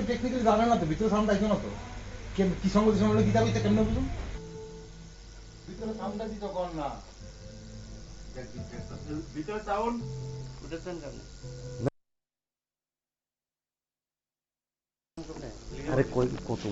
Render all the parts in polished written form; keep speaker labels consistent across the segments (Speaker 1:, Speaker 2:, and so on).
Speaker 1: তো টেকনিক্যালি জানে না, তো ভিতরে সাউন্ডটা আইতো না তো কি সঙ্গতি সঙ্গে গীতা কইতে কেমনে বুঝুন ভিতরে সাউন্ডটা দিত কোন না ভিতরে সাউন্ড উঠেছেন কেমনে
Speaker 2: अरे कोई को तो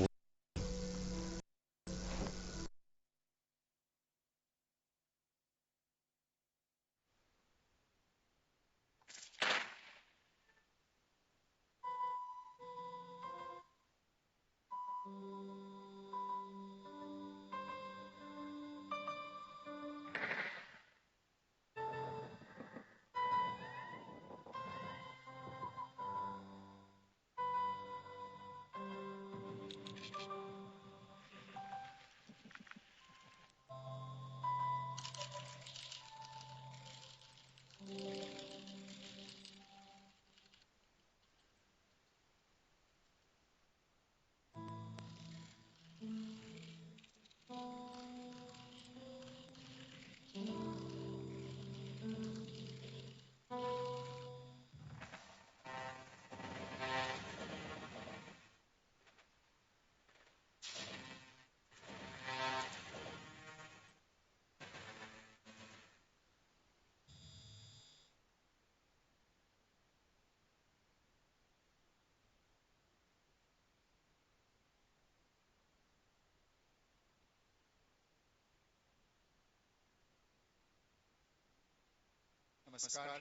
Speaker 3: नमस्कार।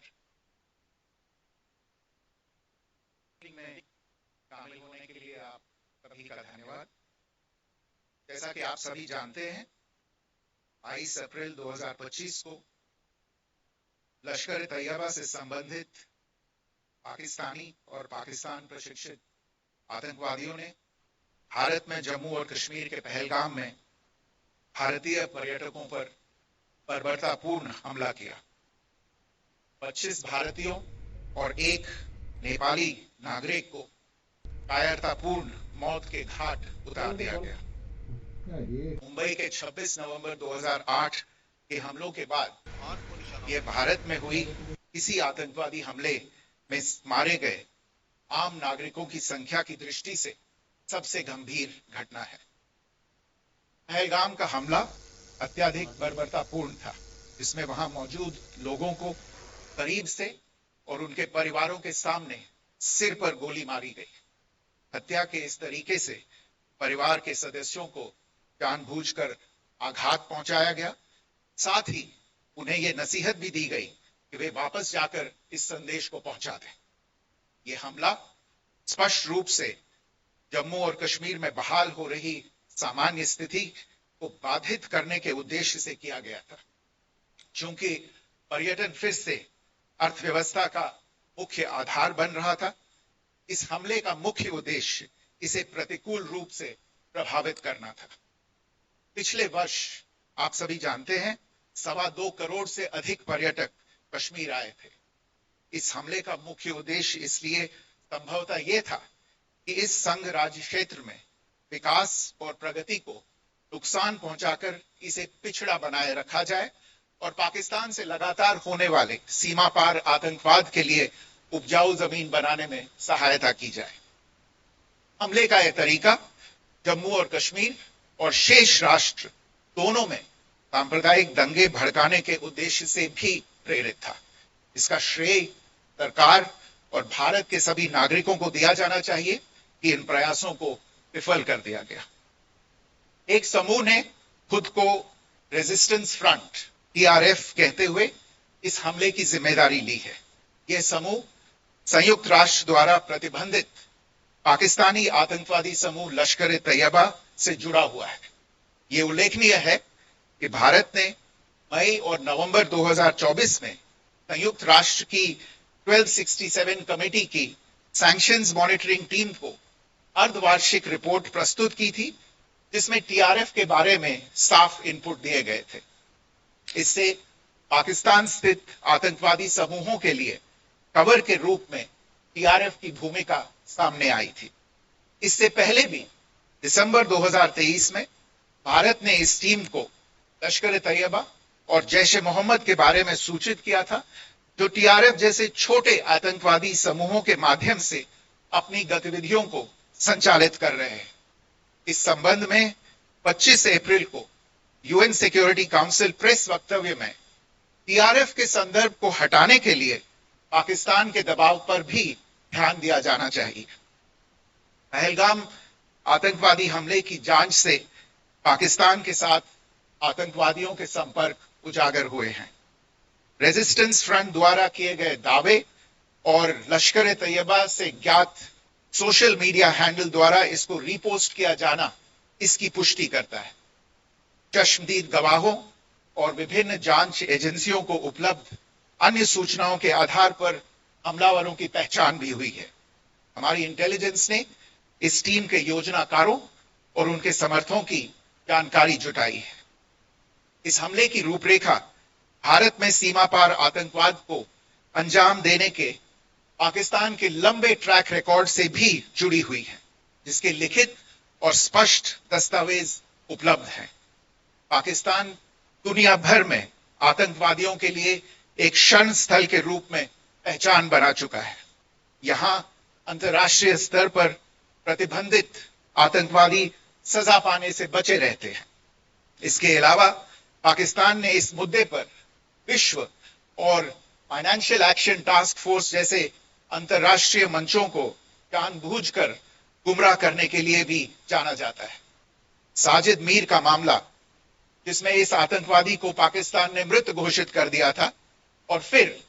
Speaker 3: में शामिल होने के लिए आप सभी का धन्यवाद। जैसा कि आप सभी जानते हैं, 22 अप्रैल 2025 को लश्कर तैयबा से संबंधित पाकिस्तानी और पाकिस्तान प्रशिक्षित आतंकवादियों ने भारत में जम्मू और कश्मीर के पहलगाम में भारतीय पर्यटकों पर बर्बरतापूर्ण हमला किया। 25 भारतीयों और एक नेपाली नागरिक को कायरतापूर्ण मौत के घाट उतार दिया गया। मुंबई के 26 नवंबर 2008 के हमलों के बाद यह भारत में हुई किसी आतंकवादी हमले में मारे गए आम नागरिकों की संख्या की दृष्टि से सबसे गंभीर घटना है। पहलगाम का हमला अत्यधिक बर्बरतापूर्ण था, जिसमें वहां मौजूद लोगों को करीब से और उनके परिवारों के सामने सिर पर गोली मारी गई। हत्या के इस तरीके से परिवार के सदस्यों को जानबूझकर आघात पहुंचाया गया। साथ ही उन्हें यह नसीहत भी दी गई कि वे वापस जाकर इस संदेश को पहुंचा दें। यह हमला स्पष्ट रूप से जम्मू और कश्मीर में बहाल हो रही सामान्य स्थिति को बाधित करने के उद्देश्य से किया गया था। चूंकि पर्यटन फिर से अर्थव्यवस्था का मुख्य आधार बन रहा था, इस हमले का मुख्य उद्देश्य इसे प्रतिकूल रूप से प्रभावित करना था। पिछले वर्ष आप सभी जानते हैं, 2.25 करोड़ से अधिक पर्यटक कश्मीर आए थे। इस हमले का मुख्य उद्देश्य इसलिए संभवतः यह था कि इस संघ राज्य क्षेत्र में विकास और प्रगति को नुकसान पहुंचाकर इसे पिछड़ा बनाए रखा जाए और पाकिस्तान से लगातार होने वाले सीमा पार आतंकवाद के लिए उपजाऊ जमीन बनाने में सहायता की जाए। हमले का यह तरीका जम्मू और कश्मीर और शेष राष्ट्र दोनों में सांप्रदायिक दंगे भड़काने के उद्देश्य से भी प्रेरित था। इसका श्रेय सरकार और भारत के सभी नागरिकों को दिया जाना चाहिए कि इन प्रयासों को विफल कर दिया गया। एक समूह ने खुद को रेजिस्टेंस फ्रंट TRF कहते हुए इस हमले की जिम्मेदारी ली है। यह समूह संयुक्त राष्ट्र द्वारा प्रतिबंधित पाकिस्तानी आतंकवादी समूह लश्कर तैयबा से जुड़ा हुआ है। यह उल्लेखनीय है कि भारत ने मई और नवंबर 2024 में संयुक्त राष्ट्र की 1267 कमेटी की सैंक्शंस मॉनिटरिंग टीम को अर्धवार्षिक रिपोर्ट प्रस्तुत की थी, जिसमें TRF के बारे में साफ इनपुट दिए गए थे। इससे पाकिस्तान स्थित आतंकवादी समूहों के लिए कवर के रूप में TRF की भूमिका सामने आई थी। इससे पहले भी दिसंबर 2023 में भारत ने इस टीम को लश्कर तैयबा और जैश ए मोहम्मद के बारे में सूचित किया था, जो TRF जैसे छोटे आतंकवादी समूहों के माध्यम से अपनी गतिविधियों को संचालित कर रहे हैं। इस संबंध में 25 अप्रैल को यूएन सिक्योरिटी काउंसिल प्रेस वक्तव्य में टीआरएफ के संदर्भ को हटाने के लिए पाकिस्तान के दबाव पर भी ध्यान दिया जाना चाहिए। पहलगाम आतंकवादी हमले की जांच से पाकिस्तान के साथ आतंकवादियों के संपर्क उजागर हुए हैं। रेजिस्टेंस फ्रंट द्वारा किए गए दावे और लश्कर तैयबा से ज्ञात सोशल मीडिया हैंडल द्वारा इसको रीपोस्ट किया जाना इसकी पुष्टि करता है। चश्मदीद गवाहों और विभिन्न जांच एजेंसियों को उपलब्ध अन्य सूचनाओं के आधार पर हमलावरों की पहचान भी हुई है। हमारी इंटेलिजेंस ने इस टीम के योजनाकारों और उनके समर्थकों की जानकारी जुटाई है। इस हमले की रूपरेखा भारत में सीमा पार आतंकवाद को अंजाम देने के पाकिस्तान के लंबे ट्रैक रिकॉर्ड से भी जुड़ी हुई है, जिसके लिखित और स्पष्ट दस्तावेज उपलब्ध हैं। पाकिस्तान दुनिया भर में आतंकवादियों के लिए एक शरण स्थल के रूप में पहचान बना चुका है। यहां अंतर्राष्ट्रीय स्तर पर प्रतिबंधित आतंकवादी सजा पाने से बचे रहते हैं। इसके अलावा पाकिस्तान ने इस मुद्दे पर विश्व और फाइनेंशियल एक्शन टास्क फोर्स जैसे अंतर्राष्ट्रीय मंचों को जानबूझकर गुमराह करने के लिए भी जाना जाता है। साजिद मीर का मामला, जिसमें इस आतंकवादी को पाकिस्तान ने मृत घोषित कर दिया था और फिर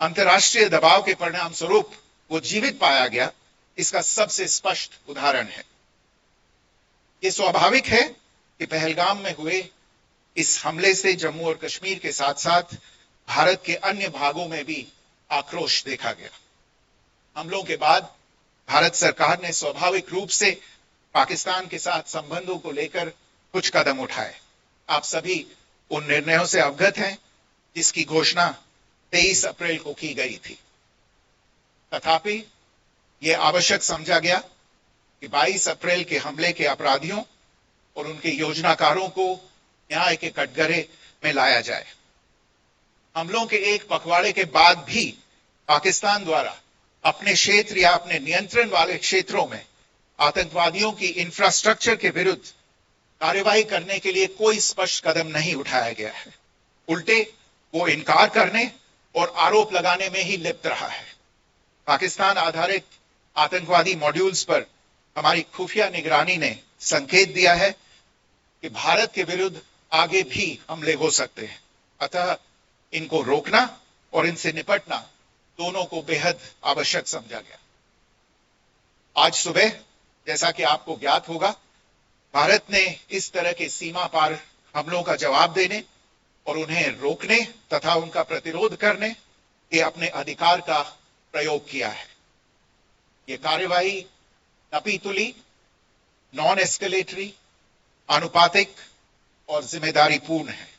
Speaker 3: अंतर्राष्ट्रीय दबाव के परिणाम स्वरूप वो जीवित पाया गया, इसका सबसे स्पष्ट उदाहरण है। ये स्वाभाविक है कि पहलगाम में हुए इस हमले से जम्मू और कश्मीर के साथ साथ भारत के अन्य भागों में भी आक्रोश देखा गया। हमलों के बाद भारत सरकार ने स्वाभाविक रूप से पाकिस्तान के साथ संबंधों को लेकर कुछ कदम उठाए। आप सभी उन निर्णयों से अवगत हैं जिसकी घोषणा 23 अप्रैल को की गई थी। तथापि यह आवश्यक समझा गया कि 22 अप्रैल के हमले के अपराधियों और उनके योजनाकारों को न्याय के कटघरे में लाया जाए। हमलों के एक पखवाड़े के बाद भी पाकिस्तान द्वारा अपने क्षेत्र या अपने नियंत्रण वाले क्षेत्रों में आतंकवादियों की इंफ्रास्ट्रक्चर के विरुद्ध कार्यवाही करने के लिए कोई स्पष्ट कदम नहीं उठाया गया है। उल्टे वो इनकार करने और आरोप लगाने में ही लिप्त रहा है। पाकिस्तान आधारित आतंकवादी मॉड्यूल्स पर हमारी खुफिया निगरानी ने संकेत दिया है कि भारत के विरुद्ध आगे भी हमले हो सकते हैं। अतः इनको रोकना और इनसे निपटना दोनों को बेहद आवश्यक समझा गया। आज सुबह, जैसा कि आपको ज्ञात होगा, भारत ने इस तरह के सीमा पार हमलों का जवाब देने और उन्हें रोकने तथा उनका प्रतिरोध करने के अपने अधिकार का प्रयोग किया है। यह कार्यवाही नपीतुली, नॉन एस्केलेटरी, अनुपातिक और जिम्मेदारी पूर्ण है।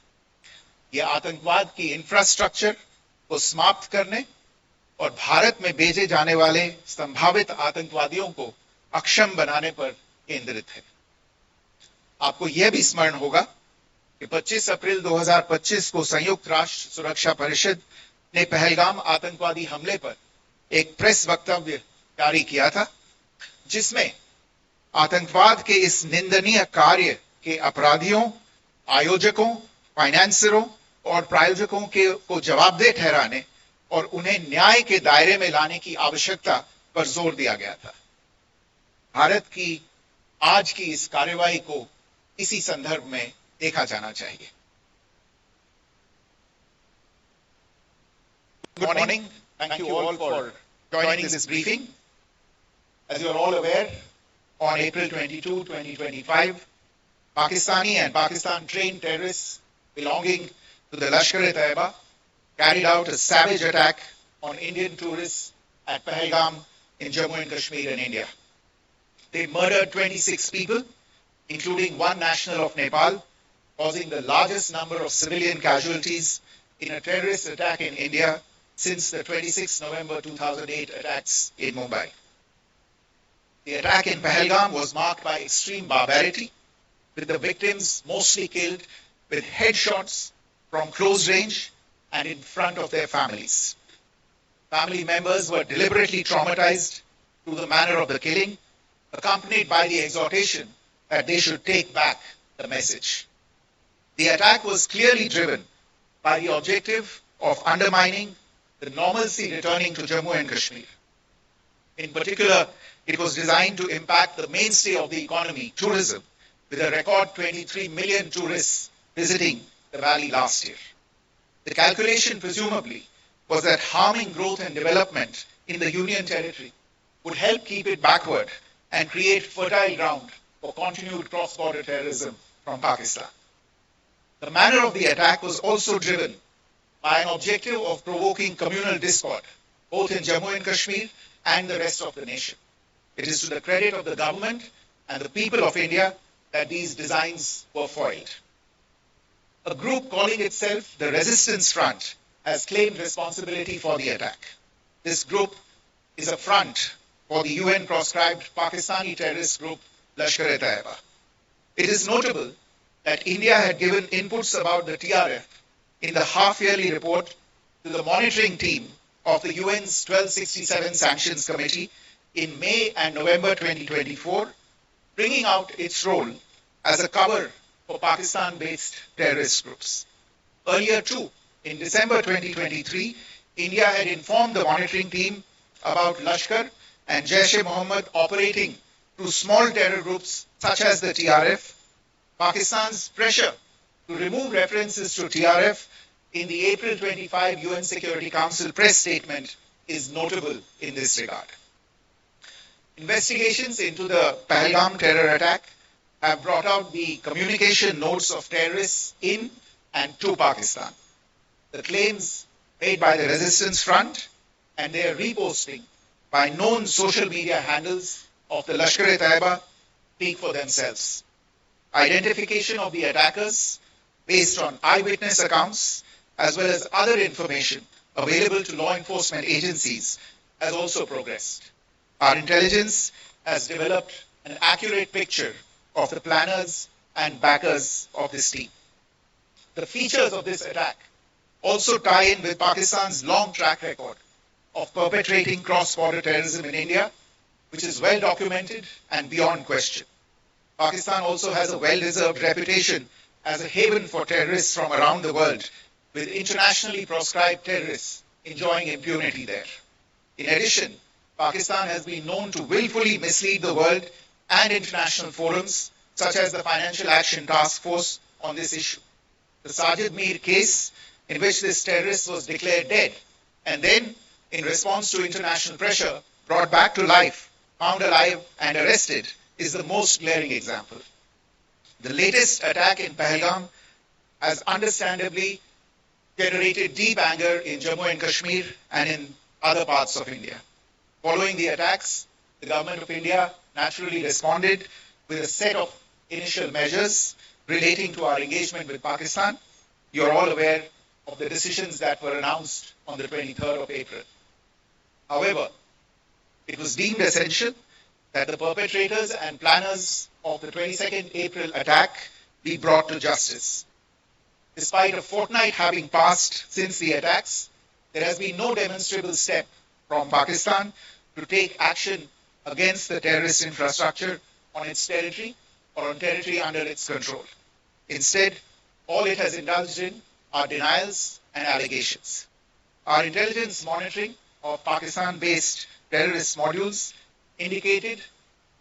Speaker 3: यह आतंकवाद की इंफ्रास्ट्रक्चर को समाप्त करने और भारत में भेजे जाने वाले संभावित आतंकवादियों को अक्षम बनाने पर केंद्रित है। आपको यह भी स्मरण होगा कि 25 अप्रैल 2025 को संयुक्त राष्ट्र सुरक्षा परिषद ने पहलगाम आतंकवादी हमले पर एक प्रेस वक्तव्य जारी किया था, जिसमें आतंकवाद के इस निंदनीय कार्य के अपराधियों, आयोजकों, फाइनेंसरों और प्रायोजकों को जवाबदेह ठहराने और उन्हें न्याय के दायरे में लाने की आवश्यकता पर जोर दिया गया था। भारत की आज की इस कार्यवाही को इसी संदर्भ में देखा जाना चाहिए। Good morning. Thank you all for joining this briefing. As you are all aware, on April 22, 2025, Pakistani and Pakistan-trained terrorists belonging to the Lashkar-e-Taiba carried out a savage attack on Indian tourists at Pahalgam in Jammu and Kashmir in India. They murdered 26 people, including one national of Nepal, causing the largest number of civilian casualties in a terrorist attack in India since the 26 November 2008 attacks in Mumbai. The attack in Pahalgam was marked by extreme barbarity, with the victims mostly killed with headshots from close range and in front of their families. Family members were deliberately traumatized through the manner of the killing, accompanied by the exhortation that they should take back the message. The attack was clearly driven by the objective of undermining the normalcy returning to Jammu and Kashmir. In particular, it was designed to impact the mainstay of the economy, tourism, with a record 23 million tourists visiting the valley last year. The calculation, presumably, was that harming growth and development in the Union territory would help keep it backward and create fertile ground for continued cross-border terrorism from Pakistan. The manner of the attack was also driven by an objective of provoking communal discord, both in Jammu and Kashmir and the rest of the nation. It is to the credit of the government and the people of India that these designs were foiled. A group calling itself the Resistance Front has claimed responsibility for the attack. This group is a front for the UN-proscribed Pakistani terrorist group Lashkar-e-Taiba. It is notable that India had given inputs about the TRF in the half-yearly report to the monitoring team of the UN's 1267 Sanctions Committee in May and November 2024, bringing out its role as a cover for Pakistan-based terrorist groups. Earlier too, in December 2023, India had informed the monitoring team about Lashkar and Jaish-e-Mohammed operating through small terror groups such as the TRF. Pakistan's pressure to remove references to TRF in the April 25 UN Security Council press statement is notable in this regard. Investigations into the Pahalgam terror attack have brought out the communication notes of terrorists in and to Pakistan. The claims made by the Resistance Front and their reposting by known social media handles of the Lashkar-e-Taiba speak for themselves. Identification of the attackers based on eyewitness accounts as well as other information available to law enforcement agencies has also progressed. Our intelligence has developed an accurate picture of the planners and backers of this team. The features of this attack also tie in with Pakistan's long track record of perpetrating cross-border terrorism in India, which is well documented and beyond question. Pakistan also has a well-deserved reputation as a haven for terrorists from around the world, with internationally proscribed terrorists enjoying impunity there. In addition, Pakistan has been known to willfully mislead the world and international forums, such as the Financial Action Task Force, on this issue. The Sajid Mir case, in which this terrorist was declared dead and then, in response to international pressure, brought back to life, found alive and arrested, is the most glaring example. The latest attack in Pahalgam has understandably generated deep anger in Jammu and Kashmir and in other parts of India. Following the attacks, the government of India naturally responded with a set of initial measures relating to our engagement with Pakistan. You are all aware of the decisions that were announced on the 23rd of April. However, it was deemed essential that the perpetrators and planners of the 22nd April attack be brought to justice. Despite a fortnight having passed since the attacks, there has been no demonstrable step from Pakistan to take action against the terrorist infrastructure on its territory or on territory under its control. Instead, all it has indulged in are denials and allegations. Our intelligence monitoring of Pakistan-based terrorist modules indicated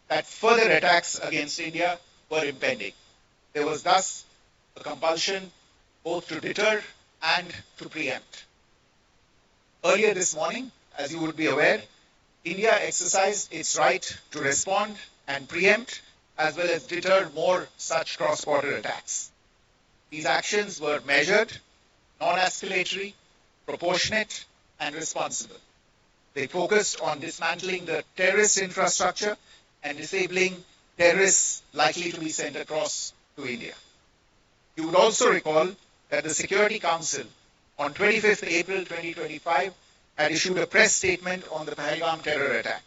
Speaker 3: that further attacks against India were impending. There was thus a compulsion both to deter and to preempt. Earlier this morning, as you would be aware, India exercised its right to respond and preempt as well as deter more such cross-border attacks. These actions were measured, non-escalatory, proportionate, and responsible. They focused on dismantling the terrorist infrastructure and disabling terrorists likely to be sent across to India. You would also recall that the Security Council on 25th April 2025 had issued a press statement on the Pahalgam terror attack,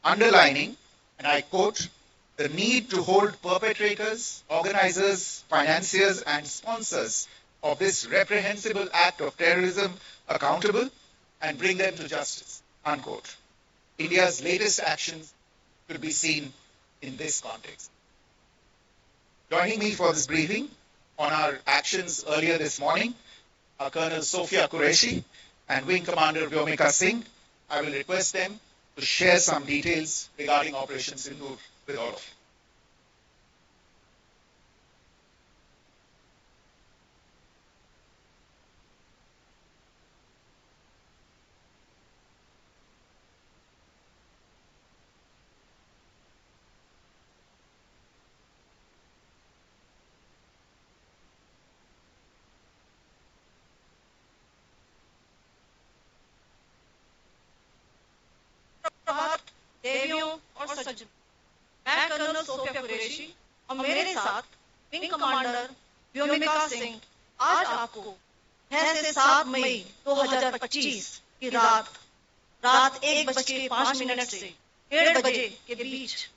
Speaker 3: underlining, and I quote, the need to hold perpetrators, organizers, financiers, and sponsors of this reprehensible act of terrorism accountable and bring them to justice, unquote. India's latest actions could be seen in this context. Joining me for this briefing on our actions earlier this morning are Colonel Sophia Qureshi and Wing Commander Vyomika Singh. I will request them to share some details regarding Operation Sindoor with all of you.
Speaker 4: प्रभात देवियों और सज्जनों, मैं colonel Sophia Qureshi और मेरे साथ wing commander Vyomika Singh आज आपको 6 से 7 मई 2025 की रात 1:05 से 1:30 बजे के बीच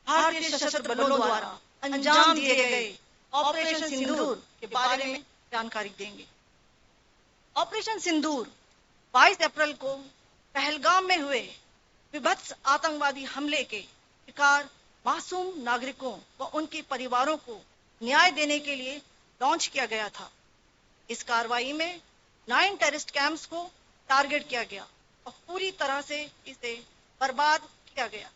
Speaker 4: भारतीय सशस्त्र बलों द्वारा अंजाम दिए गए ऑपरेशन सिंदूर के बारे में जानकारी देंगे। ऑपरेशन सिंदूर 22 अप्रैल को पहलगाम में हुए विभत्स आतंकवादी हमले के शिकार मासूम नागरिकों व उनके परिवारों को न्याय देने के लिए लॉन्च किया गया था। इस कार्रवाई में 9 टेररिस्ट कैंप्स को टारगेट किया गया और पूरी तरह से इसे बर्बाद किया गया।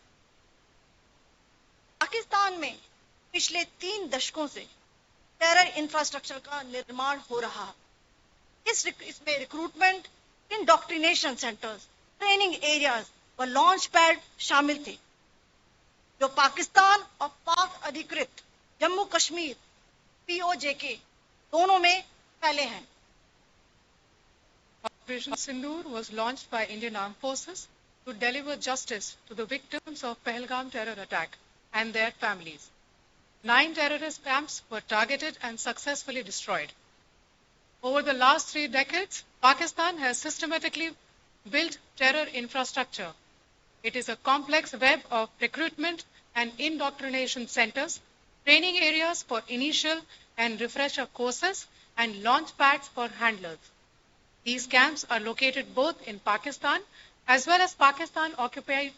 Speaker 4: पाकिस्तान में पिछले 3 दशकों से टेरर इंफ्रास्ट्रक्चर का निर्माण हो रहा है। इसमें recruitment, indoctrination centres, training areas व लॉन्च पैड शामिल थे, जो पाकिस्तान और पाक अधिकृत जम्मू कश्मीर POJK दोनों में फैले हैं।
Speaker 5: Operation Sindoor was launched by Indian Armed Forces to deliver justice to the victims of Pahalgam terror attack and their families. 9 terrorist camps were targeted and successfully destroyed. Over the last 3 decades, Pakistan has systematically built terror infrastructure. It is a complex web of recruitment and indoctrination centers, training areas for initial and refresher courses, and launch pads for handlers. These camps are located both in Pakistan as well as Pakistan-occupied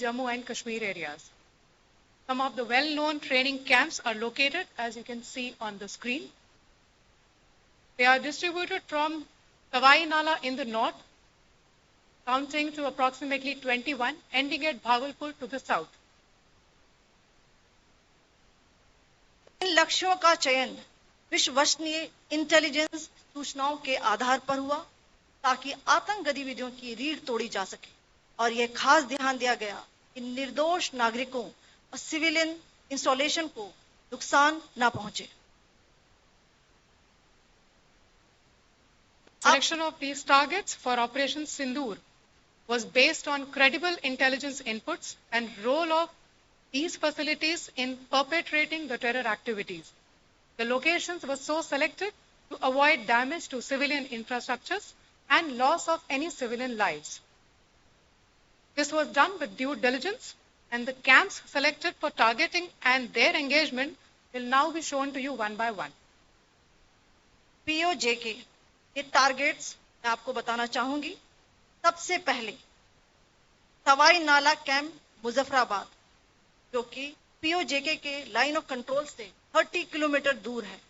Speaker 5: Jammu and Kashmir areas. Some of the well-known training camps are located, as you can see on the screen. They are distributed from Sawai Nala in the north, counting to approximately 21, ending at Bhagalpur to the south.
Speaker 4: इन लक्ष्यों का चयन विश्वसनीय intelligence सूचनाओं के आधार पर हुआ ताकि आतंक गतिविधियों की रीढ़ तोड़ी जा सके, और यह खास ध्यान दिया गया कि निर्दोष नागरिकों और सिविलियन इंस्टॉलेशन को नुकसान न पहुंचे।
Speaker 5: Selection of these targets for Operation Sindoor was based on credible intelligence inputs and role of these facilities in perpetrating the terror activities. The locations were so selected to avoid damage to civilian infrastructures and loss of any civilian lives. This was done with due diligence, and the camps selected for targeting and their engagement will now be shown to you one by one.
Speaker 4: POJK के targets मैं आपको बताना चाहूंगी। सबसे पहले सवाई नाला camp Muzaffarabad, जो कि POJK के लाइन ऑफ कंट्रोल से 30 किलोमीटर दूर है।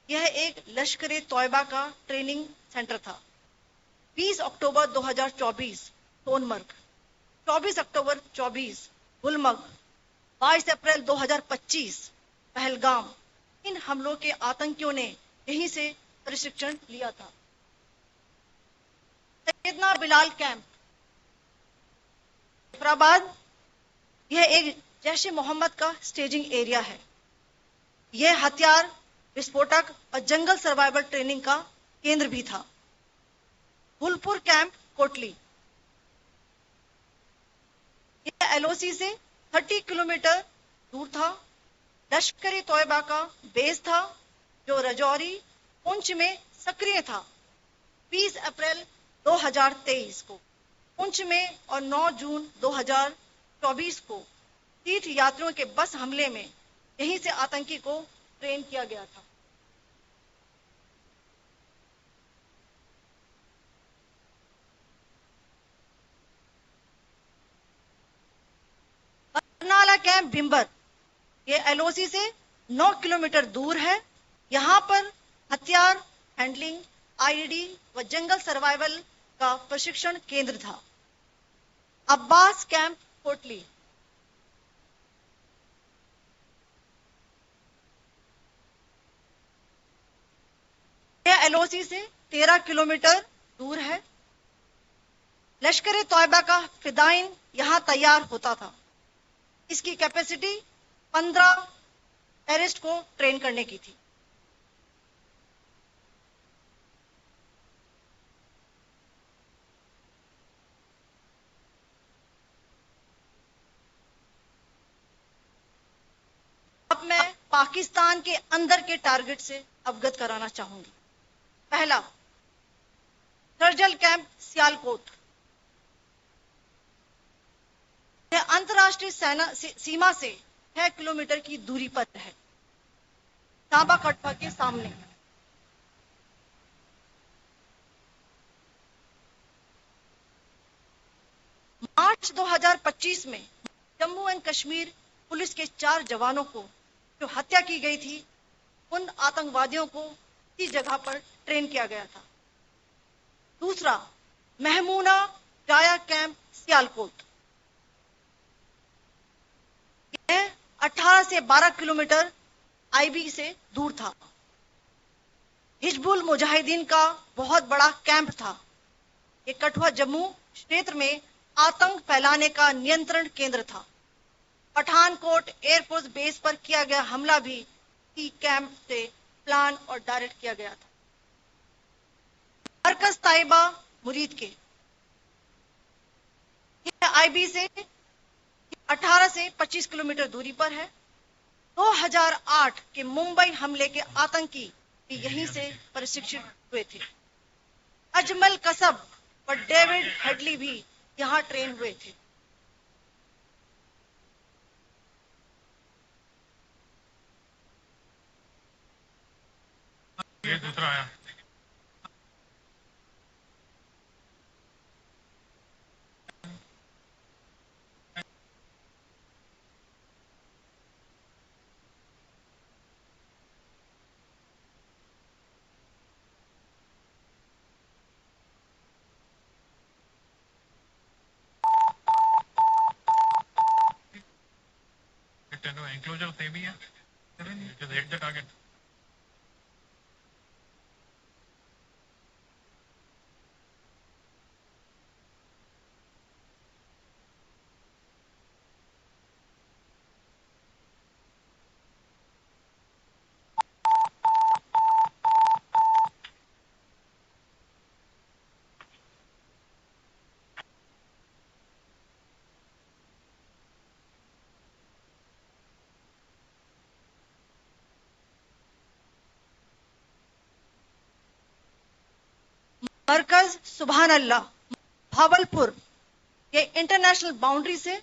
Speaker 4: यह एक लश्कर तौयबा का ट्रेनिंग सेंटर था। 20 अक्टूबर 2024 सोनमर्ग, 24 अक्टूबर 24 गुलमर्ग, 22 अप्रैल 2025 पहलगाम, इन हमलों के आतंकियों ने यहीं से प्रशिक्षण लिया था। सैयदना बिलाल कैंप मुजफ्फराबाद, यह एक जैश मोहम्मद का स्टेजिंग एरिया है। यह हथियार, विस्फोटक और जंगल सर्वाइवल ट्रेनिंग का केंद्र भी था। गुलपुर कैंप कोटली, यह LOC से 30 किलोमीटर दूर था। लश्कर तौयबा का बेस था, जो रजौरी पुंछ में सक्रिय था। 20 अप्रैल 2023 को पुंछ में और 9 जून 2024 को तीर्थ यात्रियों के बस हमले में यहीं से आतंकी को ट्रेन किया गया था। बरनाला कैंप भिम्बर, ये एलओसी से 9 किलोमीटर दूर है। यहाँ पर हथियार हैंडलिंग, आईईडी व जंगल सर्वाइवल का प्रशिक्षण केंद्र था। अब्बास कैंप कोटली, यह एलओसी से 13 किलोमीटर दूर है। लश्कर तौयबा का फिदाइन यहां तैयार होता था। इसकी कैपेसिटी 15 टेररिस्ट को ट्रेन करने की थी। अब मैं पाकिस्तान के अंदर के टारगेट से अवगत कराना चाहूंगी। पहला, सर्जल कैंप सियालकोट, यह अंतर्राष्ट्रीय सीमा से 6 किलोमीटर की दूरी पर है, सांबा कटवा के सामने। मार्च 2025 में जम्मू एंड कश्मीर पुलिस के 4 जवानों को जो हत्या की गई थी, उन आतंकवादियों को इसी जगह पर ट्रेन किया गया था। दूसरा, महमूना जाया कैंप सियालकोट, यह 18 से 12 किलोमीटर आईबी से दूर था। हिजबुल मुजाहिदीन का बहुत बड़ा कैंप था। ये कठुआ जम्मू क्षेत्र में आतंक फैलाने का नियंत्रण केंद्र था। पठानकोट एयरफोर्स बेस पर किया गया हमला भी इसी कैंप से प्लान और डायरेक्ट किया गया था। मरकज ताइबा मुरीद के, यह आईबी से 18 से 25 किलोमीटर दूरी पर है। 2008 के मुंबई हमले के आतंकी भी यहीं से प्रशिक्षित हुए थे। अजमल कसब और डेविड हेडली भी यहां ट्रेन हुए थे।
Speaker 6: ये दूसरा आया। एंक्लोजर सेम ही है, just hit the target.
Speaker 4: मरकज सुभान अल्लाह भावलपुर, ये इंटरनेशनल बाउंड्री से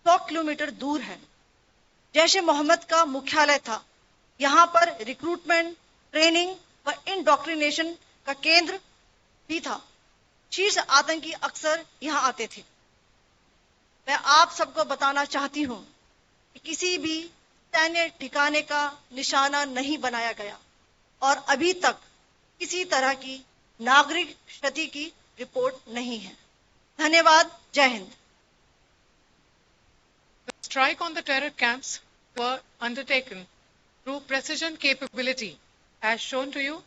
Speaker 4: 100 किलोमीटर दूर है। जैश ए मोहम्मद का मुख्यालय था। यहाँ पर रिक्रूटमेंट, ट्रेनिंग व इंडोक्ट्रिनेशन का केंद्र भी था। शीर्ष आतंकी अक्सर यहाँ आते थे। मैं आप सबको बताना चाहती हूँ कि किसी भी सैन्य ठिकाने का निशाना नहीं बनाया गया और अभी तक किसी तरह की नागरिक क्षति की रिपोर्ट नहीं है। धन्यवाद। जय Hind.
Speaker 5: The strike on the terror camps were undertaken through precision capability, as shown to you.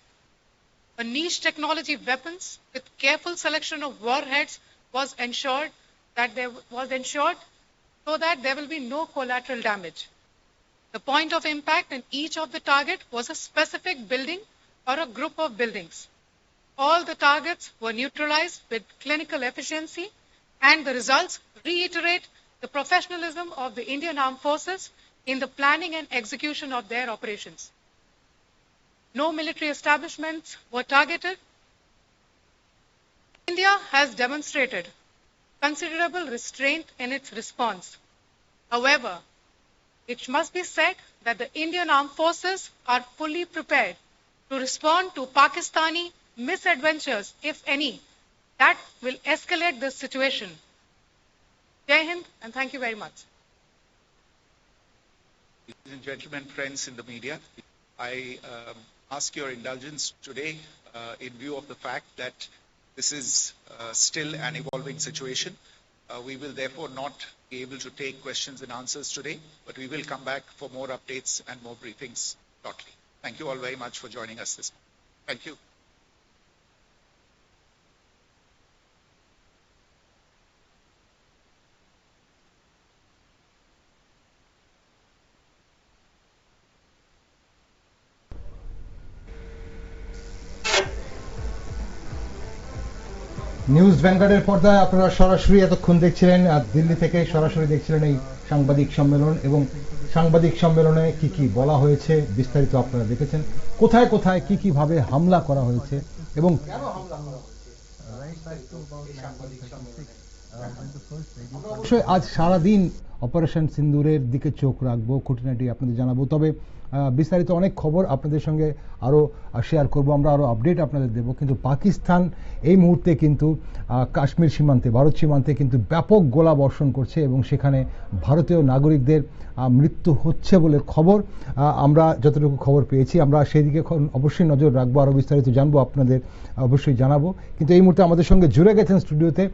Speaker 5: A niche technology weapons with careful selection of warheads was ensured so that there will be no collateral damage. The point of impact in each of the target was a specific building or a group of buildings. All the targets were neutralized with clinical efficiency, and the results reiterate the professionalism of the Indian Armed Forces in the planning and execution of their operations. No military establishments were targeted. India has demonstrated considerable restraint in its response. However, it must be said that the Indian Armed Forces are fully prepared to respond to Pakistani misadventures, if any, that will escalate this situation. Jai Hind, and thank you very much.
Speaker 3: Ladies and gentlemen, friends in the media, I ask your indulgence today in view of the fact that this is still an evolving situation. We will therefore not be able to take questions and answers today, but we will come back for more updates and more briefings shortly. Thank you all very much for joining us this morning. Thank you.
Speaker 1: News ভ্যানগার্ডের পর্দায় আপনারা সরাসরি এতক্ষণ দেখছিলেন, দিল্লি থেকে সরাসরি দেখছিলেন এই সাংবাদিক সম্মেলন, এবং সাংবাদিক সম্মেলনে কি কি বলা হয়েছে বিস্তারিত আপনারা দেখেছেন। কোথায় কোথায় কি কি ভাবে হামলা করা হয়েছে এবং কেন হামলা করা হয়েছে, অবশ্যই আজ সারাদিন অপারেশন সিন্দুরের দিকে চোখ রাখবো, খুঁটিনাটি আপনাদের জানাবো। তবে বিস্তারিত অনেক খবর আপনাদের সঙ্গে আরও শেয়ার করব, আমরা আরও আপডেট আপনাদের দেব। কিন্তু পাকিস্তান এই মুহূর্তে কিন্তু কাশ্মীর সীমান্তে, ভারত সীমান্তে কিন্তু ব্যাপক গোলা বর্ষণ করছে এবং সেখানে ভারতীয় নাগরিকদের মৃত্যু হচ্ছে বলে খবর। আমরা যতটুকু খবর পেয়েছি আমরা সেই দিকে অবশ্যই নজর রাখবো, আরও বিস্তারিত জানবো, আপনাদের অবশ্যই জানাবো। কিন্তু এই মুহূর্তে আমাদের সঙ্গে জুড়ে গেছেন স্টুডিওতে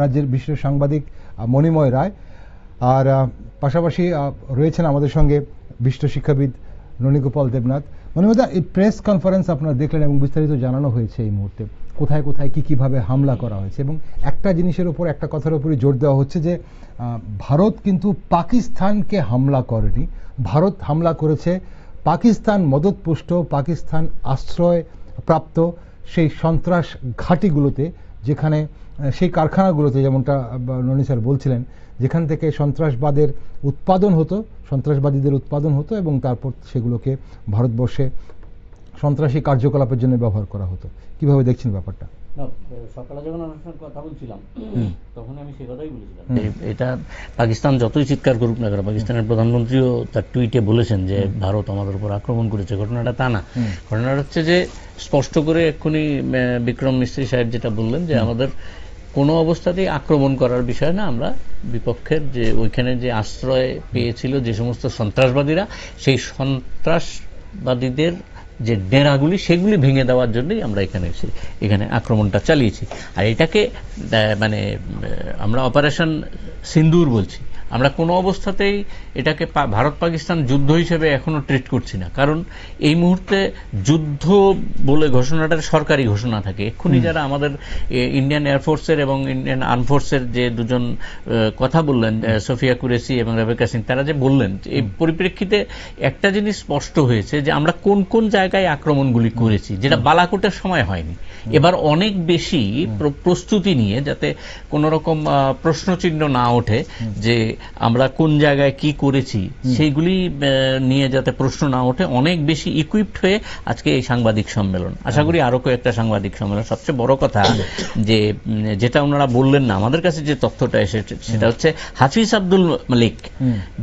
Speaker 1: রাজ্যের বিশিষ্ট সাংবাদিক মণিময় রায়, আর পাশাপাশি রয়েছেন আমাদের সঙ্গে বিশিষ্ট শিক্ষাবিদ ননীগোপাল দেবনাথ। মণিময়দা, এই প্রেস কনফারেন্স আপনারা দেখলেন এবং বিস্তারিত জানানো হয়েছে এই মুহূর্তে কোথায় কোথায় কি কিভাবে হামলা করা হয়েছে, এবং একটা জিনিসের উপর, একটা কথার উপরই জোর দেওয়া হচ্ছে যে ভারত কিন্তু পাকিস্তানকে হামলা করেনি, ভারত হামলা করেছে পাকিস্তান মদতপুষ্ট, পাকিস্তান আশ্রয় প্রাপ্ত সেই সন্ত্রাস ঘাঁটিগুলোতে, যেখানে সেই কারখানাগুলোতে, যেমনটা ননী স্যার বলছিলেন, যেখান থেকে সন্ত্রাসবাদের উৎপাদন হতো, সন্ত্রাসবাদীদের উৎপাদন হতো এবং তারপর সেগুলোকে ভারতবর্ষে সন্ত্রাসী কার্যকলাপের জন্য ব্যবহার করা হতো। কিভাবে দেখছেন ব্যাপারটা?
Speaker 2: সকালে যখন অনুষ্ঠানের কথা বলছিলাম তখন আমি সে কথাই বলেছিলাম, এটা পাকিস্তান যতই চিৎকার করুক না কেন, পাকিস্তানের প্রধানমন্ত্রীও তার টুইটে বলেছেন যে ভারত আমাদের উপর আক্রমণ করেছে। ঘটনাটা তা না, ঘটনাটা হচ্ছে যে স্পষ্ট করে এক্ষুনি বিক্রম মিস্ত্রি সাহেব যেটা বললেন যে আমাদের কোনো অবস্থাতেই আক্রমণ করার বিষয় না, আমরা বিপক্ষের যে ওইখানে যে আশ্রয় পেয়েছিল যে সমস্ত সন্ত্রাসবাদীরা, সেই সন্ত্রাসবাদীদের যে ডেরাগুলি সেগুলি ভেঙে দেওয়ার জন্যই আমরা এখানে আক্রমণটা চালিয়েছি। আর এটাকে মানে আমরা অপারেশন সিন্দুর বলছি, আমরা কোনো অবস্থাতেই এটাকে ভারত পাকিস্তান যুদ্ধ হিসেবে এখনো ট্রিট করছি না, কারণ এই মুহূর্তে যুদ্ধ বলে ঘোষণাটার সরকারি ঘোষণা থাকে। এক্ষুনি যারা আমাদের ইন্ডিয়ান এয়ারফোর্সের এবং ইন্ডিয়ান আর্ম ফোর্সের যে দুজন কথা বললেন, সোফিয়া কুরেশি এবং রেবেকা সিং, তারা যে বললেন, এই পরিপ্রেক্ষিতে একটা জিনিস স্পষ্ট হয়েছে যে আমরা কোন কোন জায়গায় আক্রমণগুলি করেছি, যেটা বালাকোটের সময় হয়নি। এবার অনেক বেশি প্রস্তুতি নিয়ে, যাতে কোন রকম প্রশ্নচিহ্ন না ওঠে যে আমরা কোন জায়গায় কি করেছি, সেইগুলি নিয়ে যাতে প্রশ্ন না ওঠে, অনেক বেশি ইকুইপড হয়ে আজকে এই সাংবাদিক সম্মেলন। আশা করি আরো কয়েকটা সাংবাদিক সম্মেলন। সবচেয়ে বড় কথা যে যেটা ওনারা বললেন না, আমাদের কাছে যে তথ্যটা এসেছে সেটা হচ্ছে হাফিজ আব্দুল মালিক,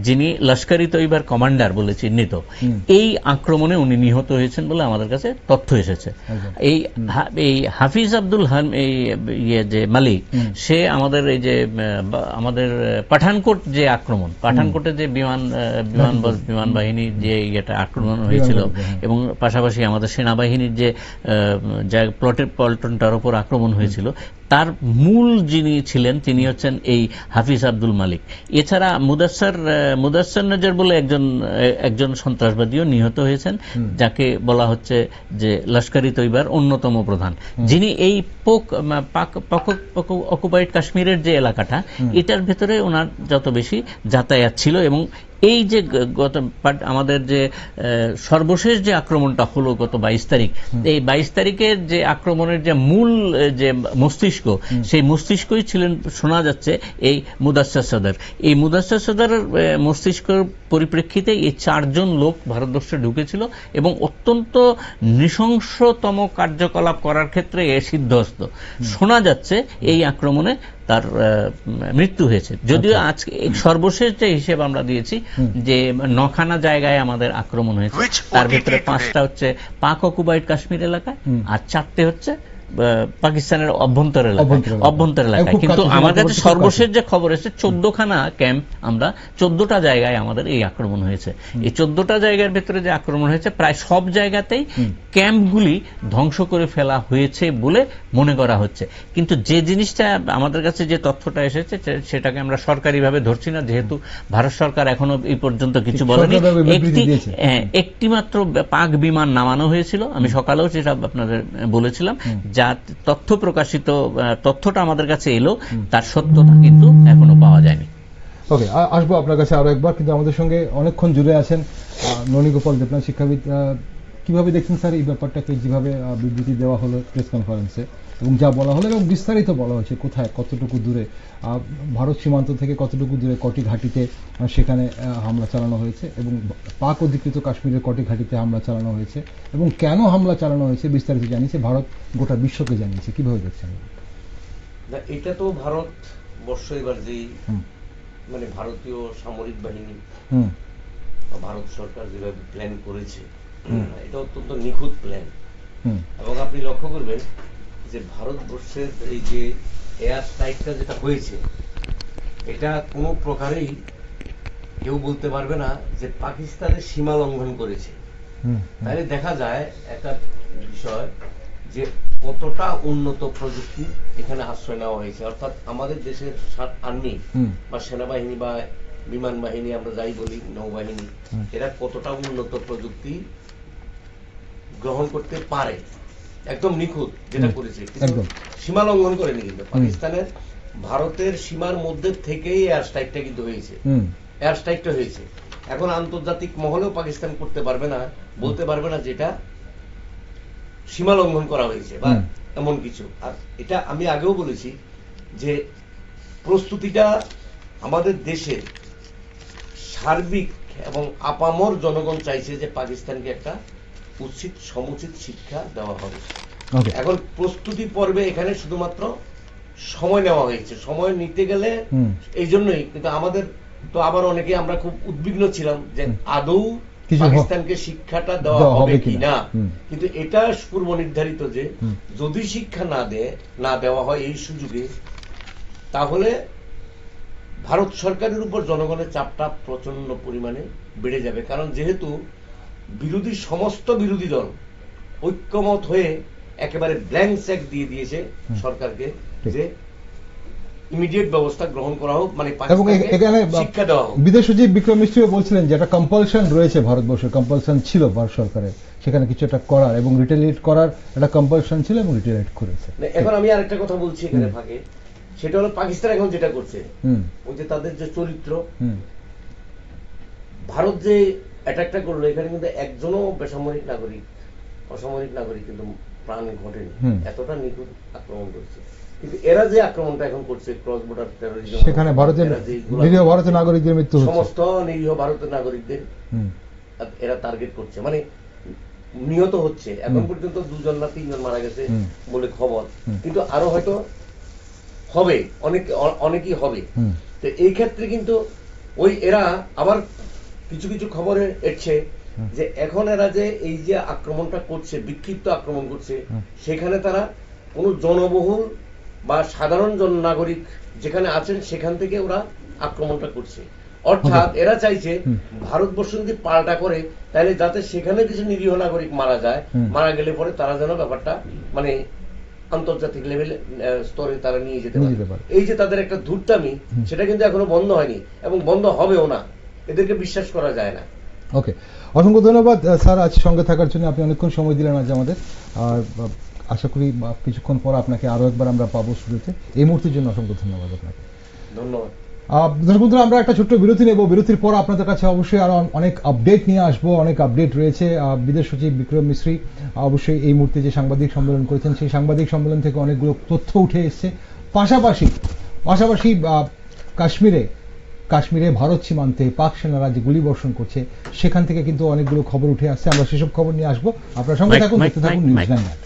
Speaker 2: যিনি লস্করি তৈবার কমান্ডার বলে চিহ্নিত, এই আক্রমণে উনি নিহত হয়েছেন বলে আমাদের কাছে তথ্য এসেছে। এই হাফিজ আব্দুল যে মালিক, সে আমাদের এই যে আমাদের পাঠানকোট যে আক্রমণ, পাঠানকোটে যে বিমান বাহিনীর যে ইয়েটা আক্রমণ হয়েছিল, এবং পাশাপাশি আমাদের সেনাবাহিনীর যে পল্টনটার উপর আক্রমণ হয়েছিল, তার মূল যিনি ছিলেন তিনি হচ্ছেন এই হাফিজ আব্দুল মালিক। এছাড়া মুদাসসির নজর বলে একজন সন্ত্রাসবাদীও নিহত হয়েছেন, যাকে বলা হচ্ছে যে লস্করি তৈবার অন্যতম প্রধান, যিনি এই অকুপাইড কাশ্মীরের যে এলাকাটা, এটার ভেতরে ওনার যত বেশি যাতায়াত ছিল। এবং এই যে আমাদের যে সর্বশেষ যে আক্রমণটা হলো গত 22 তারিখ, এই 22 তারিখের যে আক্রমণের যে মূল যে মস্তিষ্ক, সেই মস্তিষ্কই ছিলেন, শোনা যাচ্ছে, এই মুদাসসির সদর। এই মুদাসসির সদরের মস্তিষ্কের পরিপ্রেক্ষিতে এই 4 জন লোক ভারতবর্ষে ঢুকেছিল এবং অত্যন্ত নৃশংসতম কার্যকলাপ করার ক্ষেত্রে এ সিদ্ধহস্ত। শোনা যাচ্ছে এই আক্রমণে তার মৃত্যু হয়েছে। যদিও আজকে সর্বশেষ যে হিসেব আমরা দিয়েছি যে 9খানা জায়গায় আমাদের আক্রমণ হয়েছে, তার ভিতরে 5টা হচ্ছে পাক অকুপাইড কাশ্মীর এলাকায়, আর 4টে হচ্ছে পাকিস্তানের অভ্যন্তর
Speaker 1: অভ্যন্তর
Speaker 2: এলাকায়।
Speaker 1: খুব
Speaker 2: কিন্তু
Speaker 1: কাছে,
Speaker 2: আমার কাছে
Speaker 1: খুব
Speaker 2: সর্বশেষ যে খবর এসেছে 14খানা ক্যাম্প, আমরা 14টা জায়গায় আমাদের এই আক্রমণ হয়েছে। এই 14টা জায়গার ভেতরে যে আক্রমণ হয়েছে প্রায় সব জায়গাতেই ক্যাম্পগুলি ধ্বংস করে ফেলা হয়েছে বলে মনে করা হচ্ছে। কিন্তু যে জিনিসটা আমাদের কাছে যে তথ্যটা এসেছে সেটাকে আমরা সরকারিভাবে ধরছি না, যেহেতু ভারত সরকার এখনো এই পর্যন্ত কিছু বলেনি। একটি মাত্র পাক বিমান নামানো হয়েছিল, আমি সকালেও সেটা আপনাদের বলেছিলাম, যা তথ্য প্রকাশিত তথ্যটা আমাদের কাছে এলো, তার সত্যতা কিন্তু এখনো পাওয়া যায়নি।
Speaker 1: ওকে, আসবো আপনার কাছে আরো একবার, কিন্তু আমাদের সঙ্গে অনেকক্ষণ জুড়ে আছেন ননীগোপাল দেবনাথ, শিক্ষাবিদ। কিভাবে দেখছেন স্যার এই ব্যাপারটাকে, যেভাবে বিবৃতি দেওয়া হলো প্রেস কনফারেন্সে এবং যা বলা হলো এবং বিস্তারিত বলা হয়েছে কোথায় কতটুকু দূরে ভারত সীমান্ত থেকে কতটুকু দূরে কটি ঘাঁটিতে সেখানে হামলা চালানো হয়েছে এবং পাক অধিকৃত কাশ্মীরের কটি ঘাঁটিতে হামলা চালানো হয়েছে এবং কেন হামলা চালানো হয়েছে বিস্তারিত জানিয়েছে, ভারত গোটা বিশ্বকে জানিয়েছে। কিভাবে দেখছেন
Speaker 7: এটা? তো ভারত বর্ষ এবার যেই মানে ভারতীয় সামরিক বাহিনী ভারত সরকার যেভাবে প্ল্যান করেছে, এটা অত্যন্ত নিখুঁত প্ল্যান। এবং আপনি লক্ষ্য করবেন যে ভারতবর্ষের এই যে এয়ার স্ট্রাইকটা যেটা হয়েছে, এটা কোনো প্রকারেই কেউ বলতে পারবে না যে পাকিস্তানের সীমা লঙ্ঘন করেছে। তাহলে দেখা যায় একটা বিষয় যে কতটা উন্নত প্রযুক্তি এখানে আশ্রয় নেওয়া হয়েছে। অর্থাৎ আমাদের দেশের আর্মি বা সেনাবাহিনী বা বিমান বাহিনী, আমরা যাই বলি, নৌবাহিনী, এরা কতটা উন্নত প্রযুক্তি গ্রহণ করতে পারে, একদম নিখুঁত যেটা করেছে। সীমা লঙ্ঘন করেনি কিন্তু পাকিস্তানের, ভারতের সীমার মধ্যে থেকেই এয়ার স্ট্রাইকটা কিন্তু হয়েছে, এয়ার স্ট্রাইকটা হয়েছে। এখন আন্তর্জাতিক মহলেও পাকিস্তান করতে পারবে না, বলতে পারবে না যেটা সীমা লঙ্ঘন করা হয়েছে বা এমন কিছু। আর এটা আমি আগেও বলেছি যে প্রস্তুতিটা আমাদের দেশের সার্বিক এবং আপামর জনগণ চাইছে যে পাকিস্তানকে একটা উচিত সমুচিত শিক্ষা দেওয়া হবে। এখন প্রস্তুতি পর্বে এখানে শুধুমাত্র সময় নেওয়া হয়েছে। সময় নিতে গেলে এই জন্যই, কিন্তু আমাদের তো আবার অনেকে আমরা খুব উদ্বিগ্ন ছিলাম যে আদৌ পাকিস্তানকে শিক্ষাটা দেওয়া হবে কিনা। কিন্তু এটা পূর্ব নির্ধারিত যে যদি শিক্ষা না দেওয়া হয় এই সুযোগে, তাহলে ভারত সরকারের উপর জনগণের চাপটা প্রচন্ড পরিমাণে বেড়ে যাবে। কারণ যেহেতু সমস্ত বিরোধী দল ঐক্যমত হয়ে একেবারে ব্ল্যাঙ্ক চেক দিয়ে দিয়েছে সরকারকে যে ইমিডিয়েট ব্যবস্থা গ্রহণ করা হোক, মানে শিক্ষা দেওয়া হোক।
Speaker 1: বিদেশ সচিব বিক্রম মিশ্রিও বলছিলেন যে একটা কম্পালশন রয়েছে ভারতবর্ষের, কম্পালশন ছিল ভারত সরকারের সেখানে কিছু একটা করার এবং রিটেলিয়েট করার একটা কম্পালশন ছিল এবং রিটেলিয়েট করেছে।
Speaker 7: এখন আমি আরেকটা কথা বলছি এখানে ফাঁকে, সেটা হলো পাকিস্তান এখন যেটা করছে, ওই যে তাদের যে চরিত্র, ভারত যে অ্যাটাকটা করলো, এখানে কিন্তু একজনও অসামরিক নাগরিক কিন্তু প্রাণ ঘটেনি, এতটা নিখুঁত আক্রমণ করছে। কিন্তু এরা যে আক্রমণটা এখন করছে, ক্রস বর্ডার টেরোরিজম, সেখানে
Speaker 1: নিরীহ ভারতের নাগরিকদের মৃত্যু হচ্ছে,
Speaker 7: সমস্ত নিরীহ ভারতের নাগরিকদের এরা টার্গেট করছে, মানে নিহত হচ্ছে। এখন পর্যন্ত 2জন না 3জন মারা গেছে বলে খবর, কিন্তু আরো হয়তো হবে, অনেকই হবে। তো এই ক্ষেত্রে কিন্তু ওই এরা আবার কিছু কিছু খবরে এসছে যে এখন এরা যে এই যে আক্রমণটা করছে, বিক্ষিপ্ত আক্রমণ করছে, সেখানে তারা কোনো জনবহুল বা সাধারণ নাগরিক যেখানে আছেন সেখান থেকে ওরা আক্রমণটা করছে। অর্থাৎ এরা চাইছে ভারতবর্ষ যদি পাল্টা করে, তাহলে যাতে সেখানে কিছু নিরীহ নাগরিক মারা যায়, মারা গেলে পরে তারা যেন ব্যাপারটা মানে আন্তর্জাতিক লেভেল স্তরে তারা নিয়ে যেতে পারে। এই যে তাদের একটা ধূর্তামি, সেটা কিন্তু এখনো বন্ধ হয়নি এবং বন্ধ হবেও না, এদেরকে বিশ্বাস করা যায় না।
Speaker 1: ওকে, অসংখ্য ধন্যবাদ স্যার আজ সঙ্গে থাকার জন্য। আপনি অনেকক্ষণ সময় দিলেন আজ আমাদের, আর আশা করি কিছুক্ষণ পর আপনাকে আরো একবার আমরা পাবো স্টুডিওতে। এই মুহূর্তের জন্য অসংখ্য ধন্যবাদ আপনাকে।
Speaker 7: ধন্যবাদ।
Speaker 1: দর্শক বন্ধুরা, আমরা একটা ছোট্ট বিরতি নেব। বিরতির পর আপনাদের কাছে অবশ্যই আরো অনেক আপডেট নিয়ে আসবো। অনেক আপডেট রয়েছে। বিদেশ সচিব বিক্রম মিশ্রি অবশ্যই এই মুহূর্তে যে সাংবাদিক সম্মেলন করেছেন, সেই সাংবাদিক সম্মেলন থেকে অনেকগুলো তথ্য উঠে এসছে। পাশাপাশি কাশ্মীরে ভারত সীমান্তে পাক সেনারা যে গুলিবর্ষণ করছে, সেখান থেকে কিন্তু অনেকগুলো খবর উঠে আসছে। আমরা সেসব খবর নিয়ে আসবো। আপনার সঙ্গে থাকুন, নিউজ 9।